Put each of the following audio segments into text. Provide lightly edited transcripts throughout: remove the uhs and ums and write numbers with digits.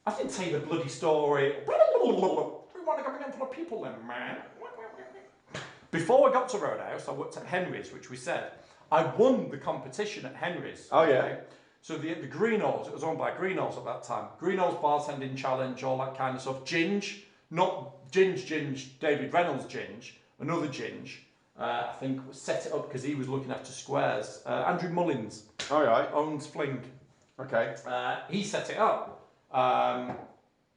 I didn't tell you the bloody story. We want to go again for the people then, man. Before I got to Roadhouse, I worked at Henry's, which we said. I won the competition at Henry's. Oh, yeah. So the Greenhalls, it was owned by Greenhalls at that time. Greenhalls bartending challenge, all that kind of stuff. Ginge, not Ginge, David Reynolds Ginge, another Ginge. I think set it up because he was looking after Squares. Andrew Mullins. Oh, yeah. Owns Fling. Okay. He set it up. And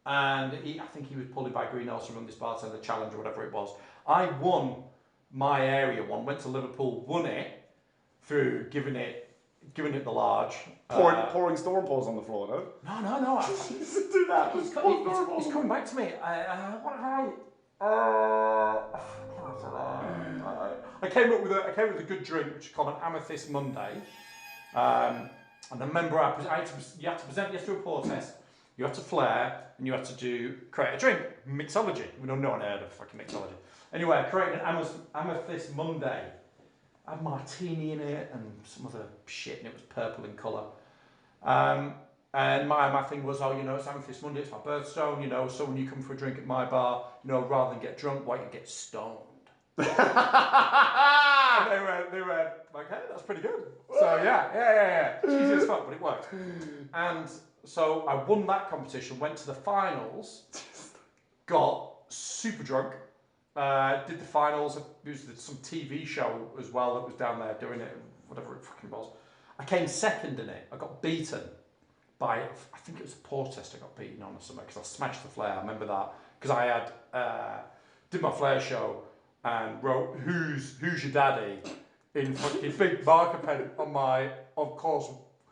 I think he was pulled by Greenhalls to run this bartender challenge or whatever it was. I won my area one, went to Liverpool, won it through giving it the large. Pouring storm pours on the floor, no? No. Do that. It's coming back to me. I came up with a good drink, which is called an Amethyst Monday. And I remember you had to present yes to a pour test. You had to flair, and you had to create a drink. Mixology. We don't know heard of fucking mixology. Anyway, I created an Amethyst Monday. I had martini in it and some other shit, and it was purple in colour. And my thing was, it's Amethyst Monday, it's my birthstone, so when you come for a drink at my bar, rather than get drunk, why don't you get stoned? And they were like, hey, that's pretty good. So yeah. Cheesy as fuck, but it worked. And so I won that competition, went to the finals, got super drunk, did the finals. It was some TV show as well that was down there doing it, whatever it fucking was. I came second in it. I got beaten by, I think it was a pour test I got beaten on or something, because I smashed the flair. I remember that, because I had did my flair show and wrote "Who's your daddy" in fucking big marker pen on my, of course,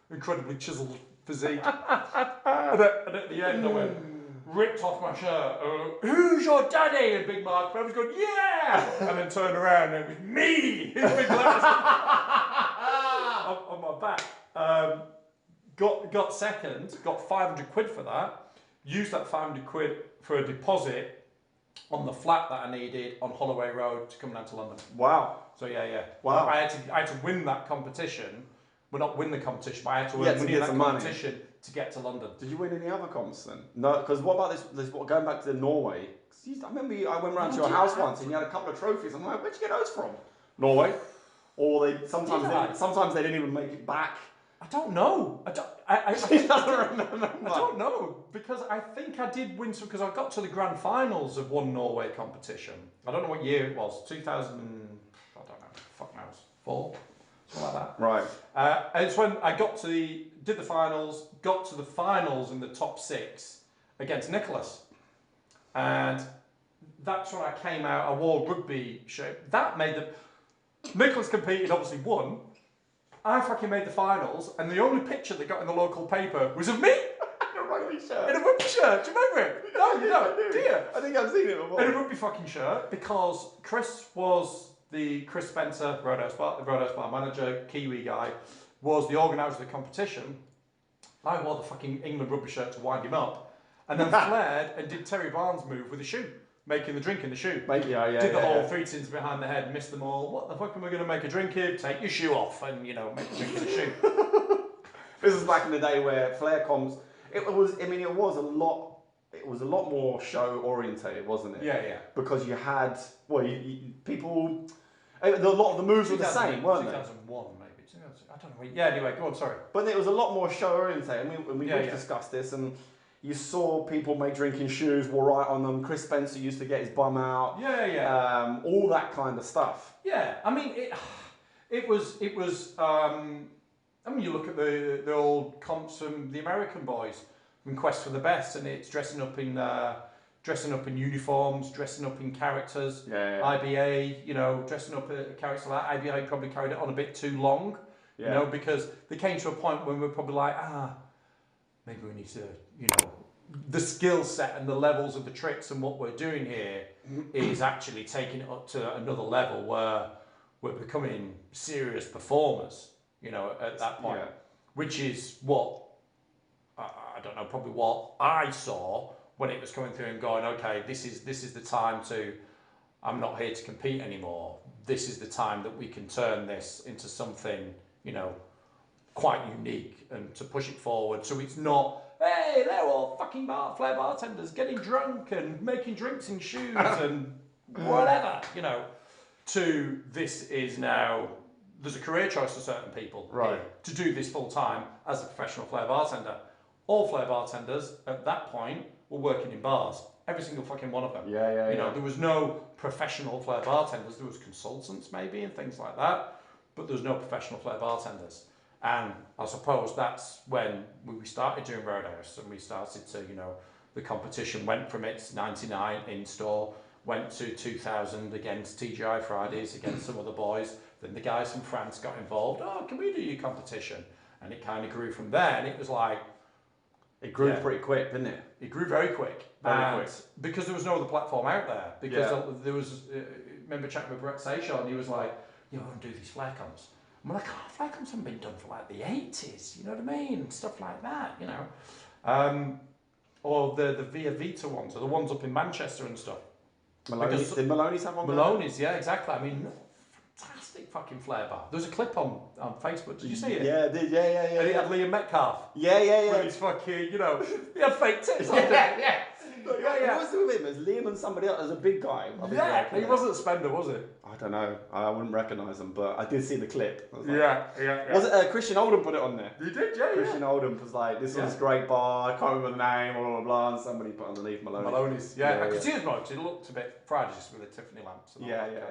incredibly chiseled physique. and at the end I went, ripped off my shirt, "Who's your daddy?" in big marker pen. I was going, "Yeah!" and then turned around and it was me in big letters on my back. Got second, got 500 quid for that, used that 500 quid for a deposit on the flat that I needed on Holloway Road to come down to London. Wow. So yeah. Wow. I had to win that competition. Well, not win the competition, but I had to win that competition to get to London. Did you win any other comps then? No, because what about this going back to Norway? I remember I went round to your house once and you had a couple of trophies. I'm like, where'd you get those from? Norway? Or sometimes they didn't even make it back. I don't know. I don't know, because I think I did win some, because I got to the grand finals of one Norway competition. I don't know what year it was, 2000, I don't know, fuck knows, 4, something like that. Right. And it's when I did the finals, got to the finals in the top 6 against Nicholas. And that's when I came out, I wore rugby shirt. That made Nicholas competed, obviously won. I fucking made the finals, and the only picture they got in the local paper was of me In a rugby shirt. in a rugby shirt. Do you remember it? No, you don't. Do you? I think I've seen it before. In a rugby fucking shirt, because Chris Spencer, the Roadhouse Bar manager, Kiwi guy, was the organiser of the competition. I wore the fucking England rugby shirt to wind him up, and then flared and did Terry Barnes' move with a shoe. Making the drink in the shoe. Did the whole 3 tins behind the head, missed them all. What the fuck am I going to make a drink here? Take your shoe off and, make a drink in the shoe. This was back in the day where Flair comps, it was a lot more show orientated, wasn't it? Yeah. Because you had, people, a lot of the moves were the same, weren't they? 2001 maybe. I don't know. Yeah, anyway, go on, sorry. But it was a lot more show orientated. We've discussed this, and you saw people make drinking shoes, wore right on them. Chris Spencer used to get his bum out. Yeah. All that kind of stuff. Yeah, I mean, it was. I mean, you look at the old comps from the American boys from Quest for the Best, and it's dressing up in uniforms, dressing up in characters. Yeah. IBA, dressing up a character like that. IBA probably carried it on a bit too long. Yeah. Because they came to a point when we're probably like, maybe we need to, the skill set and the levels of the tricks and what we're doing here is actually taking it up to another level where we're becoming serious performers, at that point. Yeah. Which is what, I don't know, probably what I saw when it was coming through and going, okay, this is the time I'm not here to compete anymore. This is the time that we can turn this into something, quite unique and to push it forward. So it's not hey, they're all fucking flair bartenders getting drunk and making drinks in shoes and whatever, you know, to this is now, there's a career choice for certain people to do this full time as a professional flair bartender. All flair bartenders at that point were working in bars. Every single fucking one of them. Yeah. You know, there was no professional flair bartenders. There was consultants maybe and things like that, but there was no professional flair bartenders. And I suppose that's when we started doing Roadhouse, and we started to, you know, the competition went from its 99 in store, went to 2000 against TGI Fridays, against some other boys. Then the guys from France got involved. Oh, can we do your competition? And it kind of grew from there. And it was like, it grew pretty quick, didn't it? It grew very quick. Very quick. Because there was no other platform out there. Because there was, remember chatting with Brett Seychelles, and he was like, you know, I want to do these flare comps. I'm like, oh, flare comps haven't been done for like the 80s, you know what I mean? Stuff like that, you know. Or the Via Vita ones, or the ones up in Manchester and stuff. Maloney's, did Maloney's have one? Maloney's, yeah, exactly. I mean, fantastic fucking flair bar. There was a clip on Facebook. Did you see it? Yeah, I did. Yeah. And it had Liam Metcalf. Yeah. With his fucking, you know, he had fake tits on. Yeah. But yeah. What was it with him? It was Liam and somebody else. As a big guy. He wasn't Spender, was it? I don't know. I wouldn't recognise him, but I did see the clip. I was like, Yeah. Was it Christian Oldham put it on there? You did, yeah. Christian Oldham was like, this was great bar, I can't remember the name, blah, and somebody put underneath Maloney's. Maloney's, yeah. I could see his Maloney's. It looked a bit fried just with the Tiffany lamps. And all that. Yeah.